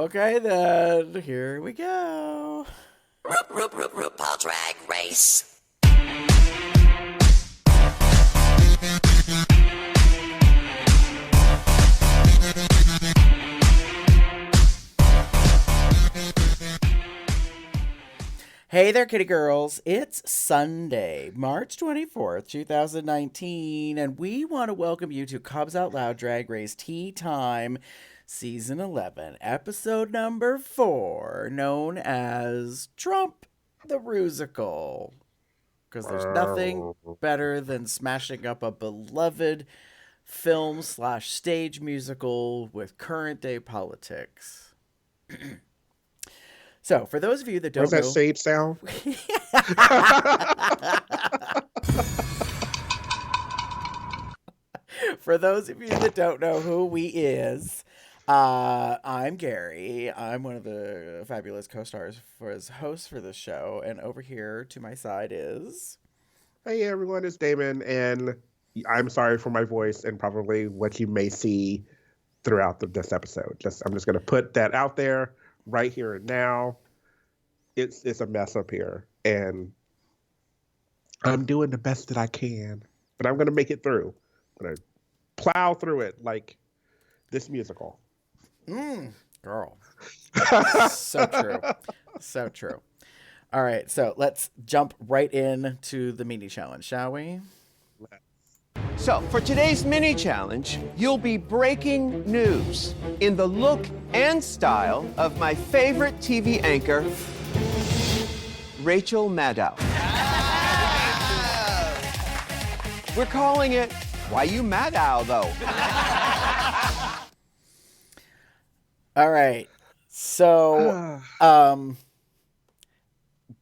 Okay, then. Here we go. RuPaul Drag Race. Hey there, kitty girls. It's Sunday, March 24th, 2019, and we want to welcome you to Cubs Out Loud Drag Race Tea Time, Season 11, Episode number 4, known as Trump the Rusical. Because there's nothing better than smashing up a beloved film/stage musical with current day politics. So, for those of you that don't Where's that know, shade sound? for those of you that don't know who we is, I'm Gary. I'm one of the fabulous co-stars as host for this show, and over here to my side is. Hey everyone, it's Damon, and I'm sorry for my voice and probably what you may see throughout this episode. I'm just going to put that out there right here and now. It's a mess up here, and I'm doing the best that I can, but I'm going to make it through. I'm going to plow through it like this musical. Girl. So true. So true. All right, so let's jump right into the mini challenge, shall we? So, for today's mini challenge, you'll be breaking news in the look and style of my favorite TV anchor, Rachel Maddow. We're calling it Why You Maddow, though. All right. So,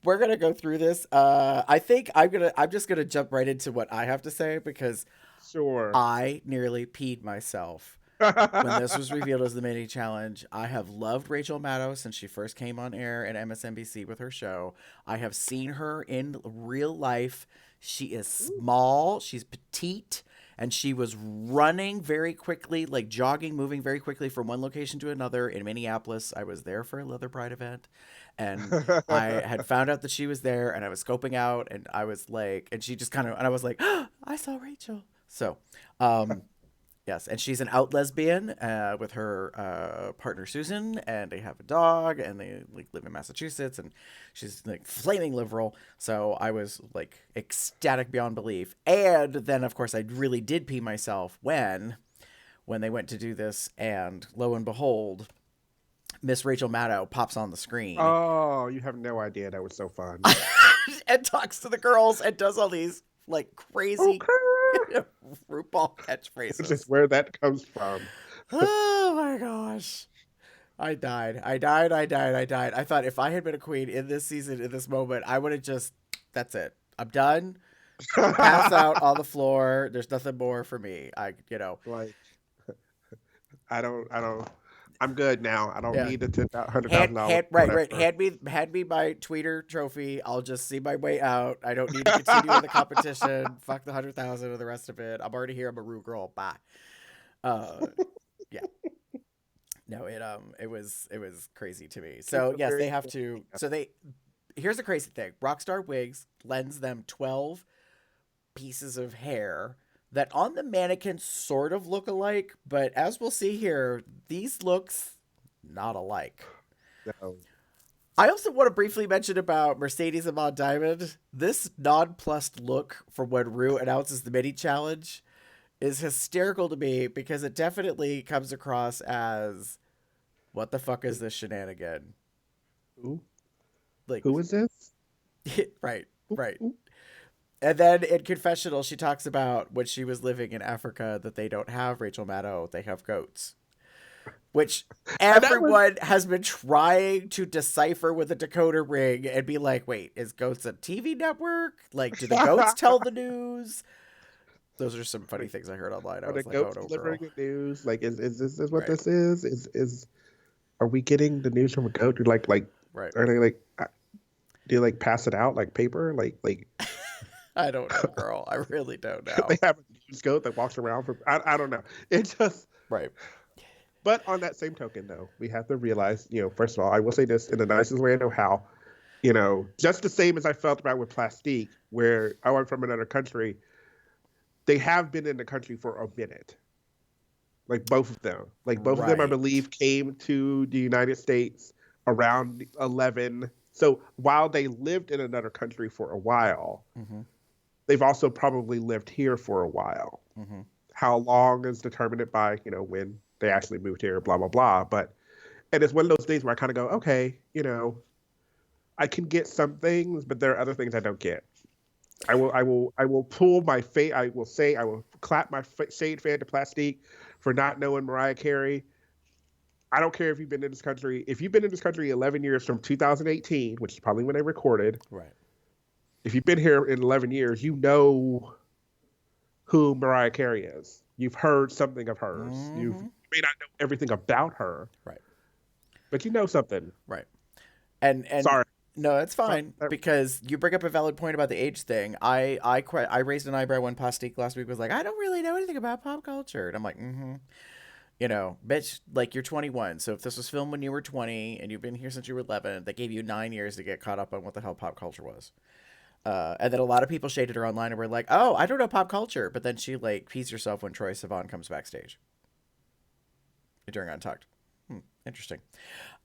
we're gonna go through this. I think I'm just gonna jump right into what I have to say because Sure. I nearly peed myself when this was revealed as the mini challenge. I have loved Rachel Maddow since she first came on air at MSNBC with her show. I have seen her in real life. She is small, she's petite, and she was running very quickly, like jogging, moving very quickly from one location to another in Minneapolis. I was there for a Leather Pride event, and I had found out that she was there, and I was scoping out, and I was like, and she just kind of, and I was like, oh, I saw Rachel. So, yes, and she's an out lesbian with her partner Susan, and they have a dog, and they like live in Massachusetts, and she's like flaming liberal. So I was like ecstatic beyond belief. And then, of course, I really did pee myself when they went to do this, and lo and behold, Miss Rachel Maddow pops on the screen. Oh, you have no idea. That was so fun. And talks to the girls and does all these like crazy RuPaul catchphrases. Which is where that comes from. Oh my gosh. I died. I thought if I had been a queen in this season, in this moment, I would have just, that's it. I'm done. Pass out on the floor. There's nothing more for me. Like, I'm good now. I don't need the $100,000. Right. Hand me my tweeter trophy. I'll just see my way out. I don't need to continue in the competition. Fuck the 100,000 or the rest of it. I'm already here. I'm a Ru girl. Bye. Yeah. No, it was crazy to me. So yes, they have to. So here's the crazy thing. Rockstar Wigs lends them 12 pieces of hair that on the mannequin sort of look alike, but as we'll see here, these looks not alike. No. I also want to briefly mention about Mercedes and Maud Diamond. This nonplussed look from when Ru announces the mini challenge is hysterical to me because it definitely comes across as, what the fuck is this shenanigan? Who? Like, who is this? Right. And then in Confessional, she talks about when she was living in Africa that they don't have Rachel Maddow, they have goats. Which everyone has been trying to decipher with a decoder ring and be like, wait, is Goats a TV network? Like, do the goats tell the news? Those are some funny things I heard online. I was like, goats oh, no, delivering girl. the news? Like, is this what this is? Are we getting the news from a goat? Right. Are they like, do you like pass it out like paper? Like. I don't know, girl. I really don't know. They have a news goat that walks around for. I don't know. It just right. But on that same token, though, we have to realize, first of all, I will say this in the nicest way I know how, just the same as I felt about with Plastique, where I went from another country, they have been in the country for a minute. Like both of them. Like both of them, I Right. believe, came to the United States around 11. So while they lived in another country for a while, Mm-hmm. they've also probably lived here for a while. Mm-hmm. How long is determined by, when they actually moved here, blah, blah, blah. And it's one of those things where I kind of go, okay, I can get some things, but there are other things I don't get. I will pull my fate. I will clap my shade fan to Plastique for not knowing Mariah Carey. I don't care if you've been in this country. If you've been in this country 11 years from 2018, which is probably when they recorded. Right. If you've been here in 11 years, you know who Mariah Carey is. You've heard something of hers. Mm-hmm. You may not know everything about her. Right. But you know something. Right. And sorry. No, that's fine, because you bring up a valid point about the age thing. I raised an eyebrow when Plastique last week was like, I don't really know anything about pop culture. And I'm like, bitch, like, you're 21. So if this was filmed when you were 20 and you've been here since you were 11, they gave you 9 years to get caught up on what the hell pop culture was. And then a lot of people shaded her online and were like, oh, I don't know pop culture. But then she, like, pees herself when Troye Sivan comes backstage during Untucked. Interesting.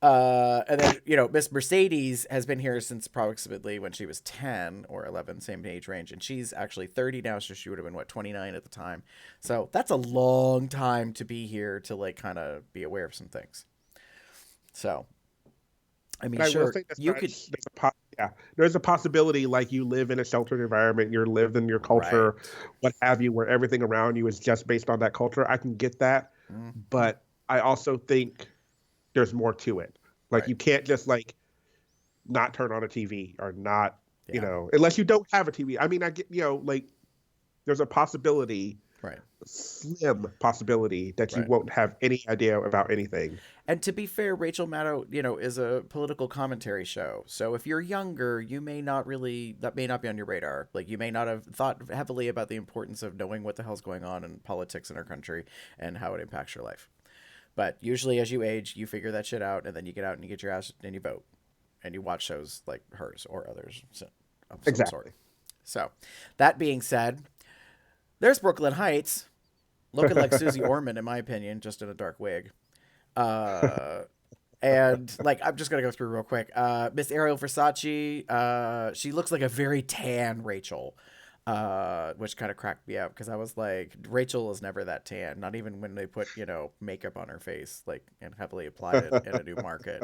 And then, Miss Mercedes has been here since approximately when she was 10 or 11, same age range. And she's actually 30 now, so she would have been, 29 at the time. So that's a long time to be here to, like, kind of be aware of some things. So, I mean, sure, you could... There's a possibility, like, you live in a sheltered environment, you're lived in your culture, right, what have you, where everything around you is just based on that culture. I can get that. Mm-hmm. But I also think there's more to it. Like, right, you can't just, like, not turn on a TV or not, unless you don't have a TV. I mean, I get, like, there's a possibility, right, slim possibility that you won't have any idea about anything. And to be fair, Rachel Maddow, is a political commentary show. So if you're younger, that may not be on your radar. Like, you may not have thought heavily about the importance of knowing what the hell's going on in politics in our country and how it impacts your life. But usually as you age, you figure that shit out, and then you get out and you get your ass and you vote. And you watch shows like hers or others of some sort. So, that being said, there's Brooklyn Heights, looking like Susie Orman, in my opinion, just in a dark wig. And, like, I'm just going to go through real quick. Miss Ariel Versace, she looks like a very tan Rachel. Which kind of cracked me up, because I was like, Rachel is never that tan, not even when they put makeup on her face, like, and heavily applied it in a new market.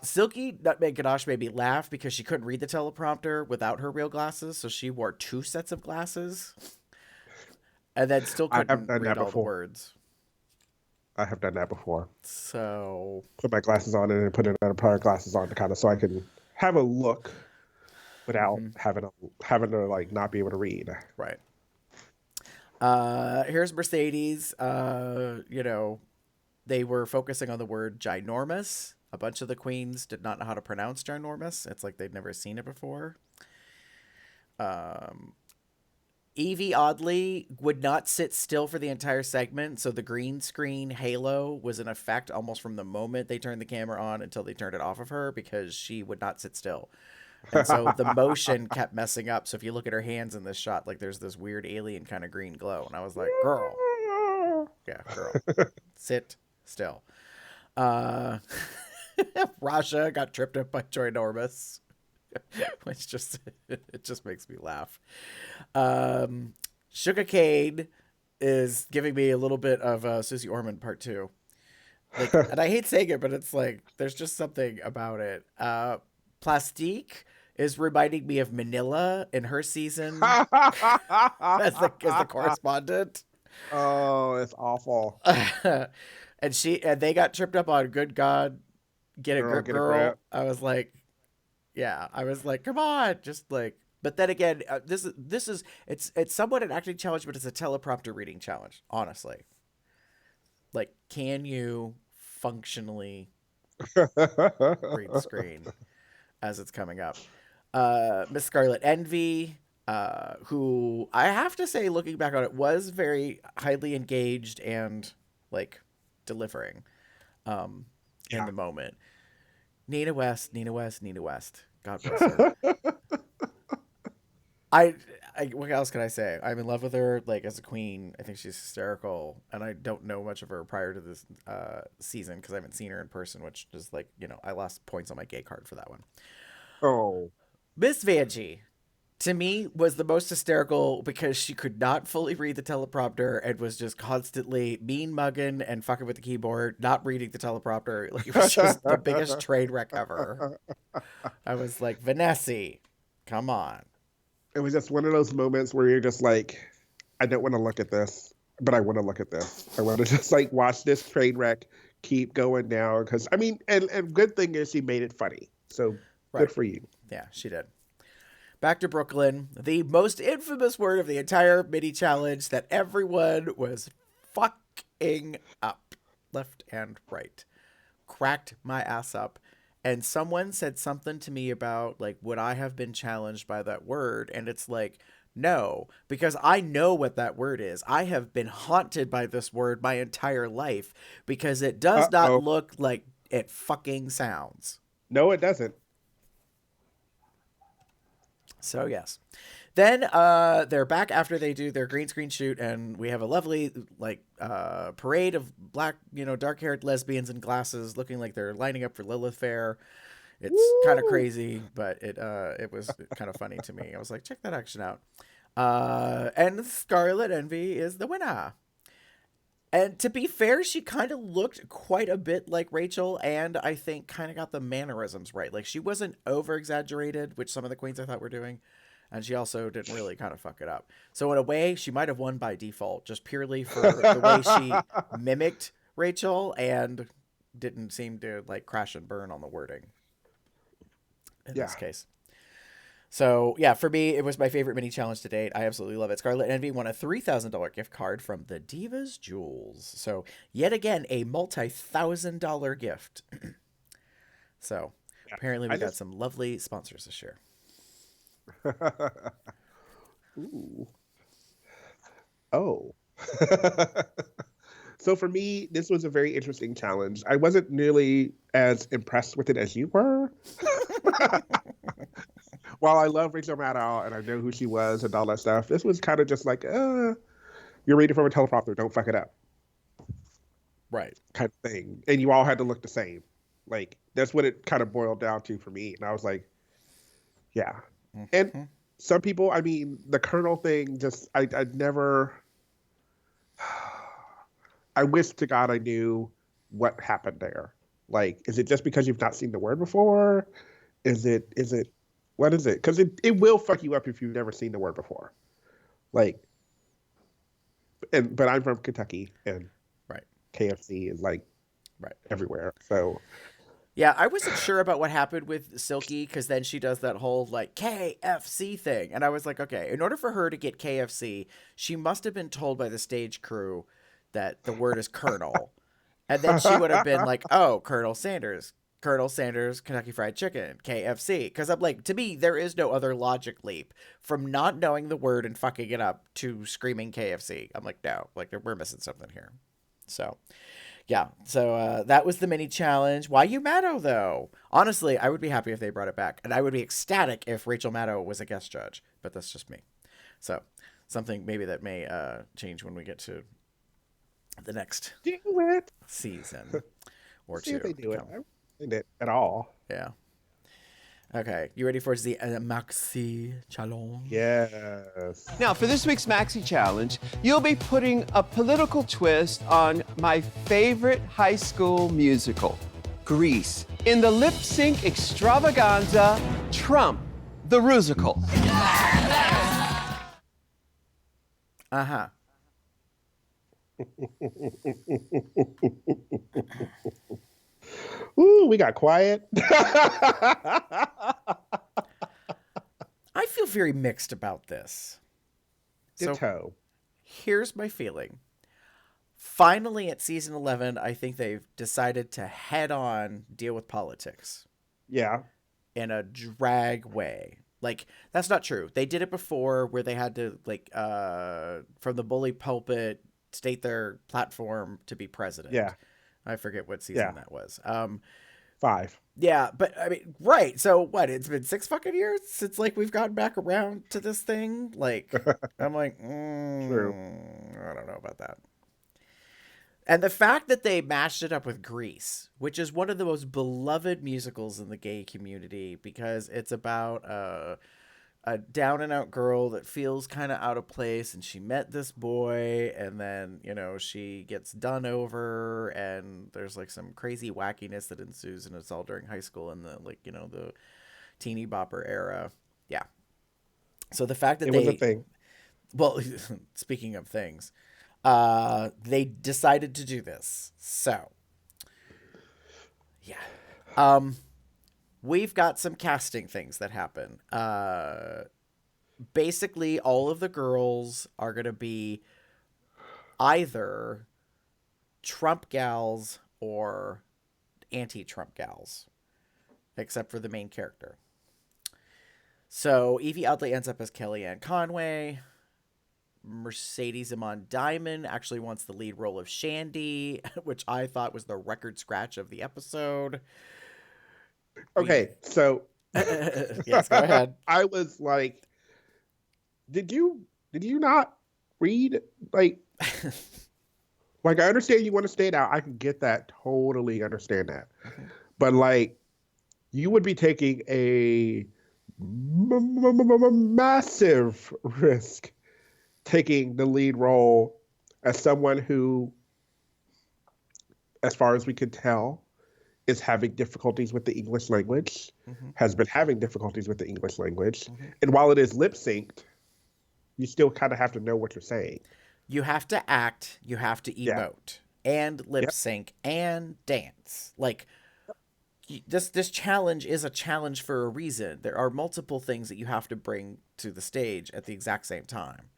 Silky Nutmeg Ganache made me laugh because she couldn't read the teleprompter without her real glasses, so she wore 2 sets of glasses and then still couldn't read all the words. I have done that before. So put my glasses on and then put another pair of glasses on to kind of, so I can have a look without having to like not be able to read. Right. Here's Mercedes. They were focusing on the word ginormous. A bunch of the queens did not know how to pronounce ginormous. It's like they'd never seen it before. Evie, oddly, would not sit still for the entire segment, so the green screen halo was in effect almost from the moment they turned the camera on until they turned it off of her, because she would not sit still. And so the motion kept messing up. So if you look at her hands in this shot, like, there's this weird alien kind of green glow. And I was like, girl. Yeah, girl. Sit still. Rasha got tripped up by Ginormous. Which it just makes me laugh. Sugarcane is giving me a little bit of Susie Orman part 2. Like, and I hate saying it, but it's like, there's just something about it. Plastique is reminding me of Manila in her season as the correspondent. Oh, it's awful. And they got tripped up on Good God, Get a Grip, Girl. I was like, come on, just like. But then again, it's somewhat an acting challenge, but it's a teleprompter reading challenge. Honestly, like, can you functionally read the screen as it's coming up? Miss Scarlet Envy, who I have to say, looking back on it, was very highly engaged and, like, delivering in the moment. Nina West. God bless her. I what else can I say? I'm in love with her, like, as a queen. I think she's hysterical, and I don't know much of her prior to this season because I haven't seen her in person, which is like, I lost points on my gay card for that one. Oh. Miss Vanjie, to me, was the most hysterical because she could not fully read the teleprompter and was just constantly mean mugging and fucking with the keyboard, not reading the teleprompter. Like, it was just the biggest train wreck ever. I was like, Vanessa, come on. It was just one of those moments where you're just like, I don't want to look at this, but I want to look at this. I want to just like watch this train wreck keep going down. Because, I mean, and good thing is she made it funny. So good for you. Yeah, she did. Back to Brooklyn, the most infamous word of the entire mini challenge that everyone was fucking up, left and right. Cracked my ass up. And someone said something to me about, like, would I have been challenged by that word? And it's like, no, because I know what that word is. I have been haunted by this word my entire life because it does not look like it fucking sounds. No, it doesn't. So, yes. Then they're back after they do their green screen shoot, and we have a lovely, like, parade of black, dark-haired lesbians in glasses looking like they're lining up for Lilith Fair. It's kind of crazy, but it was kind of funny to me. I was like, check that action out. And Scarlet Envy is the winner. And to be fair, she kind of looked quite a bit like Rachel, and I think kind of got the mannerisms right. Like, she wasn't over-exaggerated, which some of the queens I thought were doing. And she also didn't really kind of fuck it up. So in a way, she might have won by default, just purely for the way she mimicked Rachel and didn't seem to, like, crash and burn on the wording in this case. So, yeah, for me, it was my favorite mini challenge to date. I absolutely love it. Scarlet Envy won a $3,000 gift card from the Divas Jewels. So, yet again, a multi-$1,000 gift. So, apparently we got some lovely sponsors this year. Ooh. Oh. So for me, this was a very interesting challenge. I wasn't nearly as impressed with it as you were. While I love Rachel Maddow and I know who she was and all that stuff, this was kind of just like, you're reading from a teleprompter, don't fuck it up. Right. Kind of thing. And you all had to look the same. Like, that's what it kind of boiled down to for me. And I was like, yeah. And some people, I mean, the Colonel thing, just, I never, I wish to God I knew what happened there. Like, is it just because you've not seen the word before? Is it, what is it? Because it will fuck you up if you've never seen the word before. Like, but I'm from Kentucky, and KFC is like everywhere. So. Yeah, I wasn't sure about what happened with Silky because then she does that whole, like, KFC thing. And I was like, okay, in order for her to get KFC, she must have been told by the stage crew that the word is Colonel. And then she would have been like, oh, Colonel Sanders, Kentucky Fried Chicken, KFC. Because I'm like, to me, there is no other logic leap from not knowing the word and fucking it up to screaming KFC. I'm like, no, like, we're missing something here. So... yeah, so that was the mini challenge. Why you Maddow, though? Honestly, I would be happy if they brought it back. And I would be ecstatic if Rachel Maddow was a guest judge. But that's just me. So, something maybe that may change when we get to the next season. Or see two. If they do it. I don't think it at all. Yeah. Okay, you ready for the Maxi Challenge? Yes. Now, for this week's Maxi Challenge, you'll be putting a political twist on my favorite high school musical, Grease, in the lip sync extravaganza, Trump, the Rusical. Uh-huh. Ooh, we got quiet. I feel very mixed about this. Ditto. So, here's my feeling. Finally, at season 11, I think they've decided to head on deal with politics. Yeah. In a drag way. Like, that's not true. They did it before where they had to, like, from the bully pulpit, state their platform to be president. Yeah. I forget what season Yeah. that was. 5. Yeah, but I mean, right. So what? It's been 6 fucking years since like we've gotten back around to this thing. Like, I'm like, True. I don't know about that. And the fact that they mashed it up with Grease, which is one of the most beloved musicals in the gay community, because it's about a down and out girl that feels kind of out of place, and she met this boy, and then, you know, she gets done over, and there's like some crazy wackiness that ensues, and it's all during high school in the, like, you know, the teeny bopper era. Yeah. So the fact that It was a thing. well, speaking of things, they decided to do this. So, yeah. We've got some casting things that happen. Basically, all of the girls are going to be either Trump gals or anti-Trump gals, except for the main character. So Evie Oddly ends up as Kellyanne Conway. Mercedes Amon Diamond actually wants the lead role of Shandy, which I thought was the record scratch of the episode. Okay, so Yes, go ahead. I was like, did you not read like I understand you want to stand out. I can get that. Totally understand that. But like you would be taking a massive risk taking the lead role as someone who, as far as we could tell, is having difficulties with the English language, has been having difficulties with the English language. And while it is lip synced, you still kind of have to know what you're saying. You have to act, you have to emote, and lip sync and dance. Like, this challenge is a challenge for a reason. There are multiple things that you have to bring to the stage at the exact same time.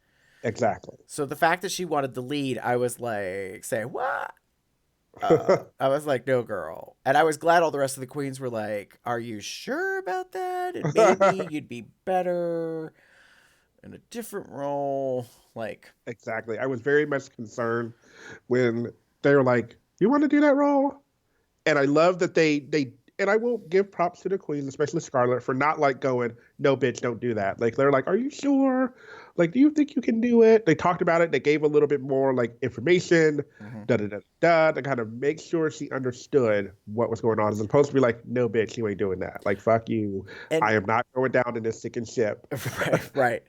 Exactly. So the fact that she wanted the lead, I was like, saying, what? I was like, no, girl. And I was glad all the rest of the queens were like, are you sure about that? And maybe you'd be better in a different role. Like, Exactly. I was very much concerned when they were like, you want to do that role? And I love that they and I will give props to the queens, especially Scarlett, for not like going, no, bitch, don't do that. Like, they're like, are you sure? Like, do you think you can do it? They talked about it. They gave a little bit more like information, to kind of make sure she understood what was going on, as opposed to be like, no, bitch, you ain't doing that. Like, fuck you. And, I am not going down in this sinking ship. Right.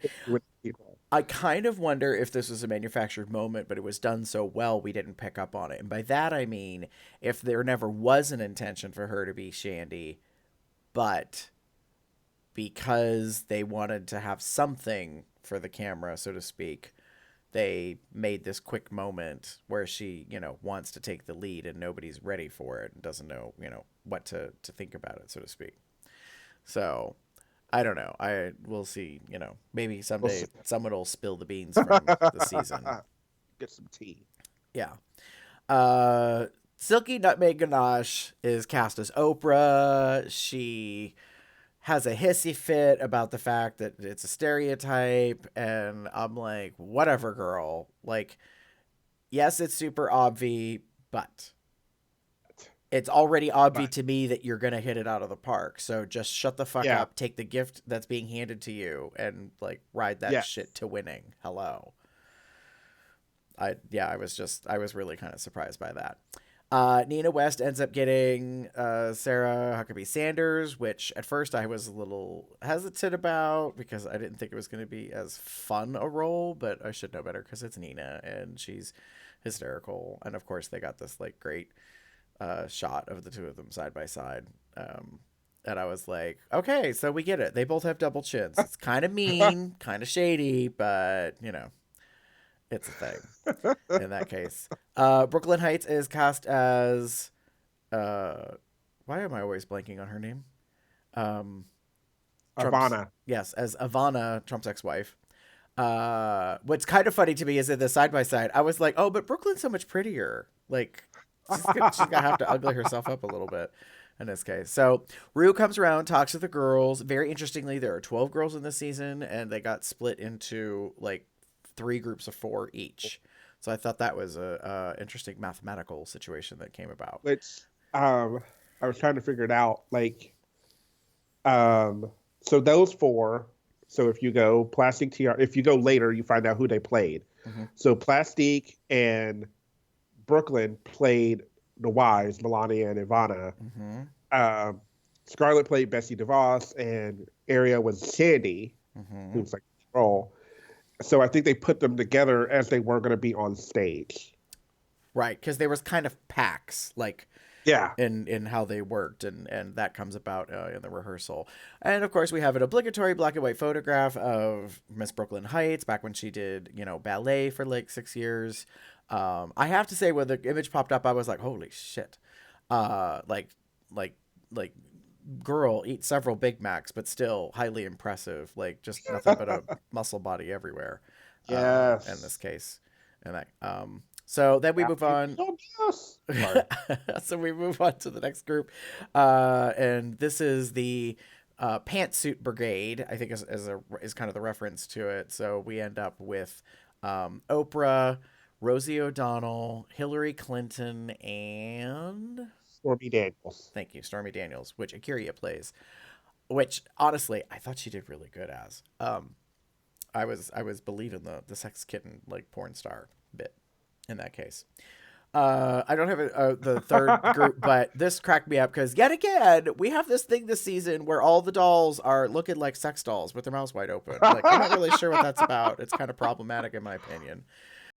I kind of wonder if this was a manufactured moment, but it was done so well we didn't pick up on it. And by that I mean, if there never was an intention for her to be Shandy, but because they wanted to have something for the camera, so to speak, they made this quick moment where she, you know, wants to take the lead and nobody's ready for it and doesn't know, you know, what to think about it, so to speak. So I don't know. We'll see. You know, maybe someday someone will spill the beans from the season. Get some tea. Yeah. Silky Nutmeg Ganache is cast as Oprah. She has a hissy fit about the fact that it's a stereotype, and I'm like, whatever, girl. Like, yes, it's super obvi, but it's already obvious to me that you're going to hit it out of the park. So just shut the fuck up, take the gift that's being handed to you, and like ride that shit to winning. Hello. I was really kind of surprised by that. Nina West ends up getting Sarah Huckabee Sanders, which at first I was a little hesitant about because I didn't think it was going to be as fun a role, but I should know better because it's Nina and she's hysterical. And of course they got this like great shot of the two of them side by side. And I was like, okay, so we get it. They both have double chins. It's kind of mean, kind of shady, but you know, it's a thing in that case. Brooklyn Heights is cast as, why am I always blanking on her name? Ivana. Yes, as Ivana, Trump's ex-wife. What's kind of funny to me is in the side by side, I was like, oh, but Brooklyn's so much prettier. Like, she's gonna have to ugly herself up a little bit in this case. So Rue comes around, talks to the girls. Very interestingly, there are 12 girls in this season, and they got split into like 3 groups of 4 each. So I thought that was a interesting mathematical situation that came about. Which I was trying to figure it out. Like, so those four. So if you go Plastic Tiara, if you go later, you find out who they played. Mm-hmm. So Plastique and Brooklyn played the wives, Melania and Ivana. Mm-hmm. Scarlett played Bessie DeVos, and Aria was Sandy, Mm-hmm. who was like role. So I think they put them together as they were going to be on stage. Right, because there was kind of packs, like Yeah. in how they worked, and that comes about in the rehearsal. And of course we have an obligatory black and white photograph of Miss Brooklyn Heights back when she did, you know, ballet for like 6 years. I have to say, when the image popped up, I was like, holy shit. Like girl, eat several Big Macs, but still highly impressive. Like, just nothing but a muscle body everywhere. Yes. In this case. And that so then we move on. Sorry. So we move on to the next group, and this is the Pantsuit Brigade. I think is kind of the reference to it. So we end up with Oprah, Rosie O'Donnell, Hillary Clinton, and Stormy Daniels. thank you, Stormy Daniels, which Akira plays. Which honestly, I thought she did really good as. I was believing the sex kitten like porn star bit in that case. I don't have the third group, but this cracked me up because yet again we have this thing this season where all the dolls are looking like sex dolls with their mouths wide open. Like, I'm not really sure what that's about. It's kind of problematic in my opinion.